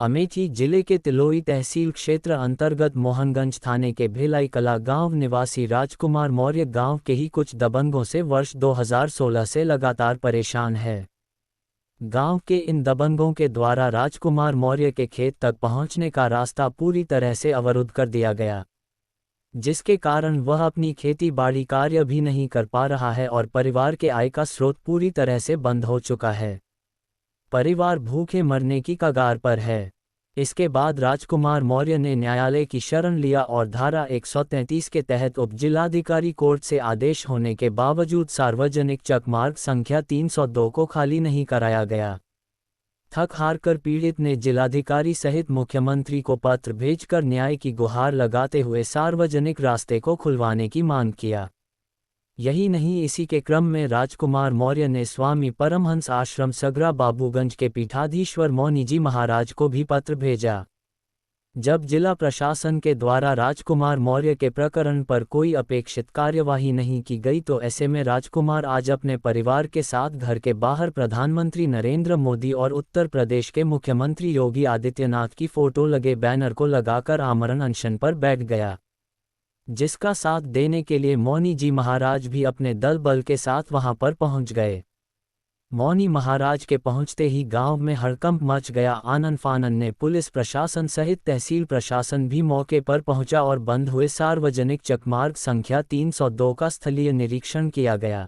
अमेठी जिले के तिलोई तहसील क्षेत्र अंतर्गत मोहनगंज थाने के भेलाई कला गांव निवासी राजकुमार मौर्य गांव के ही कुछ दबंगों से वर्ष 2016 से लगातार परेशान है। गांव के इन दबंगों के द्वारा राजकुमार मौर्य के खेत तक पहुंचने का रास्ता पूरी तरह से अवरुद्ध कर दिया गया, जिसके कारण वह अपनी खेती बाड़ी कार्य भी नहीं कर पा रहा है और परिवार के आय का स्रोत पूरी तरह से बंद हो चुका है। परिवार भूखे मरने की कगार पर है। इसके बाद राजकुमार मौर्य ने न्यायालय की शरण लिया और धारा 133 के तहत उप जिलाधिकारी कोर्ट से आदेश होने के बावजूद सार्वजनिक चकमार्ग संख्या 302 को खाली नहीं कराया गया। थक हार कर पीड़ित ने जिलाधिकारी सहित मुख्यमंत्री को पत्र भेजकर न्याय की गुहार लगाते हुए सार्वजनिक रास्ते को खुलवाने की मांग किया। यही नहीं, इसी के क्रम में राजकुमार मौर्य ने स्वामी परमहंस आश्रम सगरा बाबूगंज के पीठाधीश्वर मौनी जी महाराज को भी पत्र भेजा। जब जिला प्रशासन के द्वारा राजकुमार मौर्य के प्रकरण पर कोई अपेक्षित कार्यवाही नहीं की गई तो ऐसे में राजकुमार आज अपने परिवार के साथ घर के बाहर प्रधानमंत्री नरेंद्र मोदी और उत्तर प्रदेश के मुख्यमंत्री योगी आदित्यनाथ की फोटो लगे बैनर को लगाकर आमरण अनशन पर बैठ गया, जिसका साथ देने के लिए मौनी जी महाराज भी अपने दल बल के साथ वहां पर पहुंच गए। मौनी महाराज के पहुंचते ही गांव में हड़कंप मच गया। आनन फानन ने पुलिस प्रशासन सहित तहसील प्रशासन भी मौके पर पहुंचा और बंद हुए सार्वजनिक चकमार्ग संख्या 302 का स्थलीय निरीक्षण किया गया।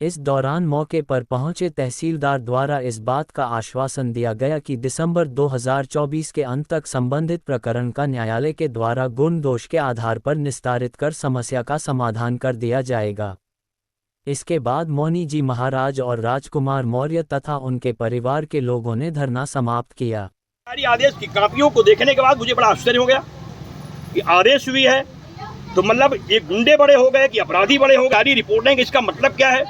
इस दौरान मौके पर पहुंचे तहसीलदार द्वारा इस बात का आश्वासन दिया गया कि दिसंबर 2024 के अंत तक संबंधित प्रकरण का न्यायालय के द्वारा गुण दोष के आधार पर निस्तारित कर समस्या का समाधान कर दिया जाएगा। इसके बाद मौनी जी महाराज और राजकुमार मौर्य तथा उनके परिवार के लोगों ने धरना समाप्त किया। आदेश की कापियों को देखने के बाद मुझे बड़ा आश्चर्य हो गया कि आदेश हुई है तो मतलब ये गुंडे बड़े हो गए कि अपराधी बड़े हो गए। रिपोर्ट है, इसका मतलब क्या है?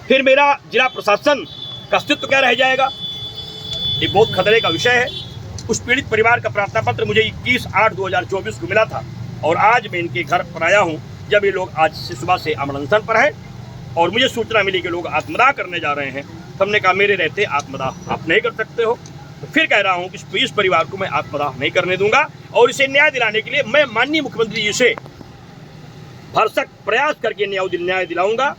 फिर मेरा जिला प्रशासन का अस्तित्व क्या रह जाएगा? ये बहुत खतरे का विषय है। उस पीड़ित परिवार का प्रार्थना पत्र मुझे 21/8/2024 को मिला था और आज मैं इनके घर पर आया हूँ, जब ये लोग आज से सुबह से अमरअनशन पर हैं और मुझे सूचना मिली कि लोग आत्मदाह करने जा रहे हैं। तो हमने कहा मेरे रहते आत्मदाह आप नहीं कर सकते हो। तो फिर कह रहा हूँ कि इस परिवार को मैं आत्मदाह नहीं करने दूंगा और इसे न्याय दिलाने के लिए मैं माननीय मुख्यमंत्री जी से भरसक प्रयास करके न्याय दिलाऊंगा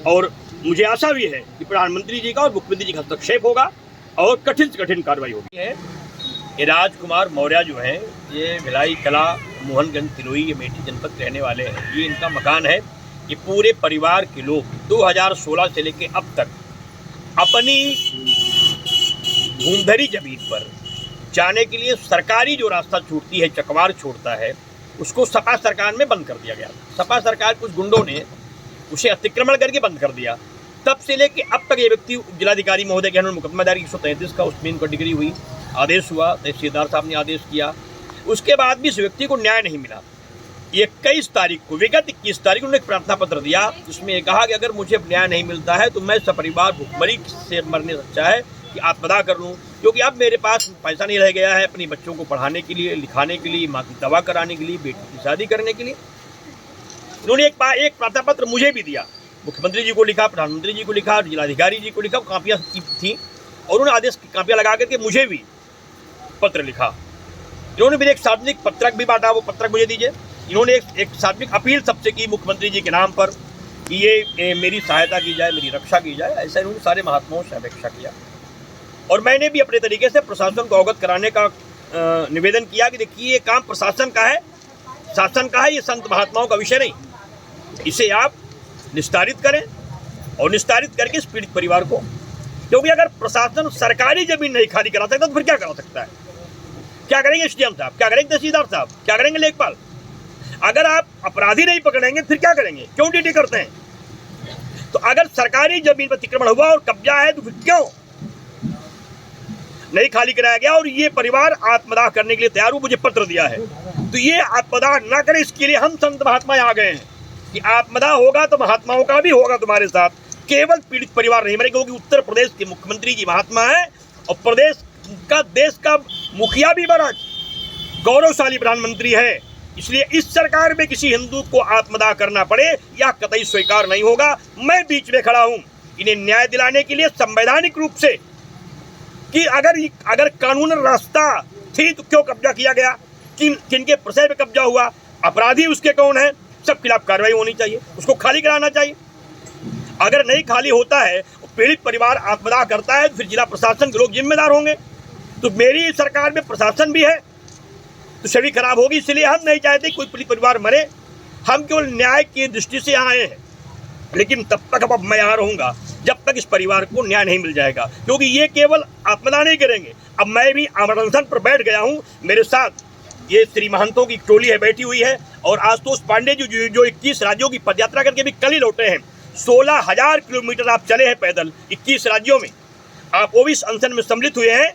और मुझे आशा भी है कि प्रधानमंत्री जी का और मुख्यमंत्री जी का हस्तक्षेप होगा और कठिन से कठिन कार्रवाई होगी। ये राजकुमार मौर्य जो है ये भिलाई कला मोहनगंज तिलोई अमेठी जनपद रहने वाले हैं। ये इनका मकान है। ये पूरे परिवार के लोग 2016 से लेके अब तक अपनी घूमधरी जमीन पर जाने के लिए सरकारी जो रास्ता छूटती है, चकवार छोड़ता है, उसको सपा सरकार में बंद कर दिया गया। सपा सरकार कुछ गुंडों ने उसे अतिक्रमण करके बंद कर दिया। तब से लेके अब तक ये व्यक्ति जिलाधिकारी महोदय के अनुसार मुकदमा दायर 133 का उसमें इनको डिग्री हुई, आदेश हुआ, तहसीलदार साहब ने आदेश किया, उसके बाद भी इस व्यक्ति को न्याय नहीं मिला। 21 तारीख को विगत 21 तारीख को उन्होंने एक प्रार्थना पत्र दिया, जिसमें कहा कि अगर मुझे न्याय नहीं मिलता है तो मैं सपरिवार भुखमरी से मरने से अच्छा है कि आत्मदाह कर लूँ, क्योंकि अब मेरे पास पैसा नहीं रह गया है अपनी बच्चों को पढ़ाने के लिए, लिखाने के लिए, माँ की दवा कराने के लिए, बेटी की शादी करने के लिए। उन्होंने एक प्रार्थना पत्र मुझे भी दिया, मुख्यमंत्री जी को लिखा, प्रधानमंत्री जी को लिखा, जिलाधिकारी जी को लिखा, कापियाँ थी और उन्होंने आदेश की कापियाँ लगा करके मुझे भी पत्र लिखा। इन्होंने भी एक सार्वजनिक पत्रक भी बांटा, वो पत्रक मुझे दीजिए। इन्होंने एक सार्वजनिक अपील सबसे की मुख्यमंत्री जी के नाम पर कि ये मेरी सहायता की जाए, मेरी रक्षा की जाए, ऐसा इन्होंने सारे महात्माओं से अपेक्षा किया। और मैंने भी अपने तरीके से प्रशासन को अवगत कराने का निवेदन किया कि देखिए ये काम प्रशासन का है, शासन का है, ये संत महात्माओं का विषय नहीं। इसे आप निस्तारित करें और निस्तारित करके इस पीड़ित परिवार को, क्योंकि अगर प्रशासन सरकारी जमीन नहीं खाली करा सकता तो फिर क्या करा सकता है? क्या करेंगे एसडीएम साहब, क्या करेंगे तहसीलदार साहब, क्या करेंगे लेखपाल? अगर आप अपराधी नहीं पकड़ेंगे फिर क्या करेंगे? क्यों ड्यूटी करते हैं? तो अगर सरकारी जमीन पर अतिक्रमण हुआ और कब्जा है तो फिर क्यों नहीं खाली कराया गया? और ये परिवार आत्मदाह करने के लिए तैयार हो, मुझे पत्र दिया है। तो ये आत्मदाह ना करे, इसके लिए हम संत महात्मा आ गए हैं कि आत्मदाह होगा तो महात्माओं का भी होगा तुम्हारे साथ, केवल पीड़ित परिवार नहीं मरेगा। क्योंकि उत्तर प्रदेश के मुख्यमंत्री जी महात्मा है और प्रदेश का, देश का मुखिया भी बड़ा गौरवशाली प्रधानमंत्री है। इसलिए इस सरकार में किसी हिंदू को आत्मदाह करना पड़े यह कतई स्वीकार नहीं होगा। मैं बीच में खड़ा हूं इन्हें न्याय दिलाने के लिए, संवैधानिक रूप से कि अगर कानून रास्ता थी तो क्यों कब्जा किया गया, किनके प्रशय पे कब्जा हुआ, अपराधी उसके कौन है, सब खिलाफ कार्रवाई होनी चाहिए, उसको खाली कराना चाहिए। अगर नहीं खाली होता है, पीड़ित परिवार आत्मदाह करता है, तो फिर जिला प्रशासन के लोग जिम्मेदार होंगे। तो मेरी सरकार में प्रशासन भी है तो छवि खराब होगी, इसलिए हम नहीं चाहते कोई पीड़ित परिवार मरे। हम केवल न्याय की दृष्टि से आए हैं, लेकिन तब तक अब मैं यहाँ रहूंगा जब तक इस परिवार को न्याय नहीं मिल जाएगा, क्योंकि ये केवल आत्मदाह नहीं करेंगे। अब मैं भी अमरअनशन पर बैठ गया हूँ, मेरे साथ ये श्री महंतों की टोली है बैठी हुई है, और आशुतोष पांडे जी जो 21 राज्यों की पदयात्रा करके भी कल ही लौटे हैं। 16,000 किलोमीटर आप चले हैं पैदल 21 राज्यों में, आप वो भी इस अनशन में सम्मिलित हुए हैं।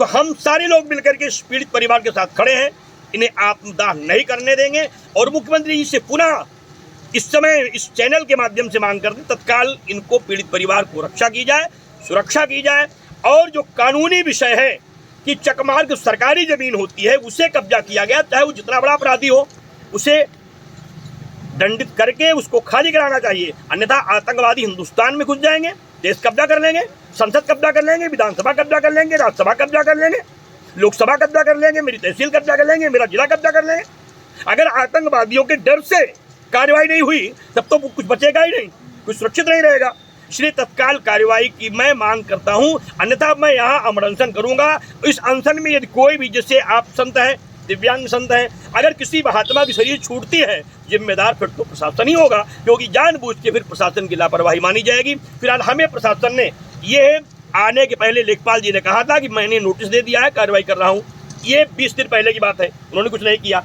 तो हम सारे लोग मिलकर के इस पीड़ित परिवार के साथ खड़े हैं, इन्हें आत्मदाह नहीं करने देंगे। और मुख्यमंत्री जी से पुनः इस समय इस चैनल के माध्यम से मांग करते तत्काल इनको पीड़ित परिवार को रक्षा की जाए, सुरक्षा की जाए। और जो कानूनी विषय है कि चकमार्ग सरकारी जमीन होती है, उसे कब्जा किया गया, चाहे वो जितना बड़ा अपराधी हो, उसे दंडित करके उसको खाली कराना चाहिए। अन्यथा आतंकवादी हिंदुस्तान में घुस जाएंगे, देश कब्जा कर लेंगे, संसद कब्जा कर लेंगे, विधानसभा कब्जा कर लेंगे, राज्यसभा कब्जा कर लेंगे, लोकसभा कब्जा कर लेंगे, मेरी तहसील कब्जा कर लेंगे, मेरा जिला कब्जा कर लेंगे। अगर आतंकवादियों के डर से कार्रवाई नहीं हुई तब तो कुछ बचेगा ही नहीं, कुछ सुरक्षित नहीं रहेगा। इसलिए तत्काल कार्रवाई की मैं मांग करता हूं, अन्यथा मैं यहाँ अमरअनशन करूंगा। इस अनशन में यदि कोई भी, जैसे आप संत हैं, दिव्यांग संत हैं, अगर किसी महात्मा की शरीर छूटती है, जिम्मेदार फिर तो प्रशासन ही होगा, क्योंकि जानबूझ के फिर प्रशासन की लापरवाही मानी जाएगी। फिलहाल हमें प्रशासन ने ये आने के पहले लेखपाल जी ने कहा था कि मैंने नोटिस दे दिया है, कार्रवाई कर रहा हूँ, ये 20 दिन पहले की बात है, उन्होंने कुछ नहीं किया।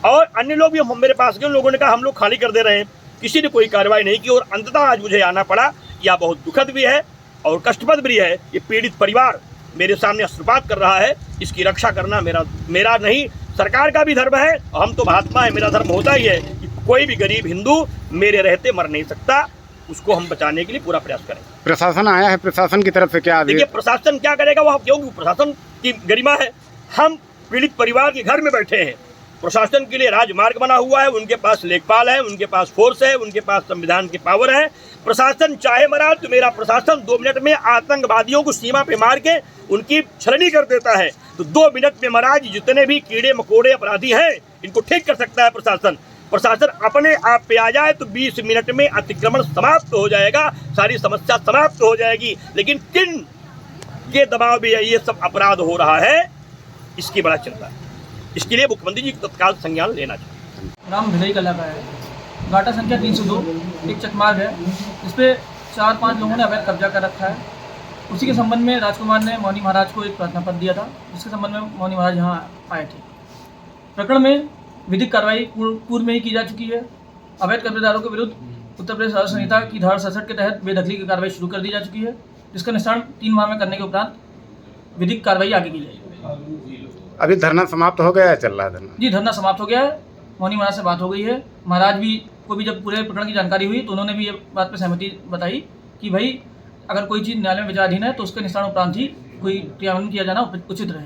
और अन्य लोग भी मेरे पास गए, उन लोगों ने कहा हम लोग खाली कर दे रहे हैं, किसी ने कोई कार्रवाई नहीं की। और अंततः आज मुझे आना पड़ा, यह बहुत दुखद भी है और कष्टप्रद भी है। ये पीड़ित परिवार मेरे सामने अश्रुपात कर रहा है, इसकी रक्षा करना मेरा नहीं, सरकार का भी धर्म है। हम तो महात्मा है, मेरा धर्म होता ही है कि कोई भी गरीब हिंदू मेरे रहते मर नहीं सकता, उसको हम बचाने के लिए पूरा प्रयास करें। प्रशासन आया है, प्रशासन की तरफ से क्या? देखिए प्रशासन क्या करेगा, वो क्योंकि प्रशासन की गरिमा है। हम पीड़ित परिवार के घर में बैठे हैं, प्रशासन के लिए राजमार्ग बना हुआ है, उनके पास लेखपाल है, उनके पास फोर्स है, उनके पास संविधान की पावर है। प्रशासन चाहे मरा तो मेरा प्रशासन 2 मिनट में आतंकवादियों को सीमा पे मार के उनकी छलनी कर देता है। तो 2 मिनट में महाराज जितने भी कीड़े मकोड़े अपराधी हैं, इनको ठीक कर सकता है प्रशासन। प्रशासन अपने आप पे आ जाए तो 20 मिनट में अतिक्रमण समाप्त हो जाएगा, सारी समस्या समाप्त हो जाएगी। लेकिन किन के दबाव में ये सब अपराध हो रहा है, इसकी बड़ा चिंता है। इसके लिए मुख्यमंत्री जी को तत्काल संज्ञान लेना चाहिए। ग्राम भिलई कला का है, घाटा संख्या 302, एक चकमार्ग है, जिस पे 4-5 लोगों ने अवैध कब्जा कर रखा है। उसी के संबंध में राजकुमार ने मौनी महाराज को एक प्रार्थना पत्र दिया था, जिसके संबंध में मौनी महाराज यहाँ आए थे। प्रकरण में विधिक कार्रवाई पूर्व में ही की जा चुकी है। अवैध कब्जेदारों के विरुद्ध उत्तर प्रदेश आदर्श संहिता की धारा 67 के तहत बेदखली की कार्रवाई शुरू कर दी जा चुकी है, जिसका निस्तारण 3 माह में करने के उपरांत विधिक कार्रवाई आगे की जाएगी। अभी धरना समाप्त हो गया है, चल रहा है धरना? जी, धरना समाप्त हो गया है। मौनी महाराज से बात हो गई है। महाराज को भी जब पूरे प्रकरण की जानकारी हुई तो उन्होंने भी ये बात पर सहमति बताई कि भाई अगर कोई चीज़ न्यायालय में विचाराधीन है तो उसके निस्तारण उपरांत ही कोई क्रियान्वयन किया जाना उचित रहे।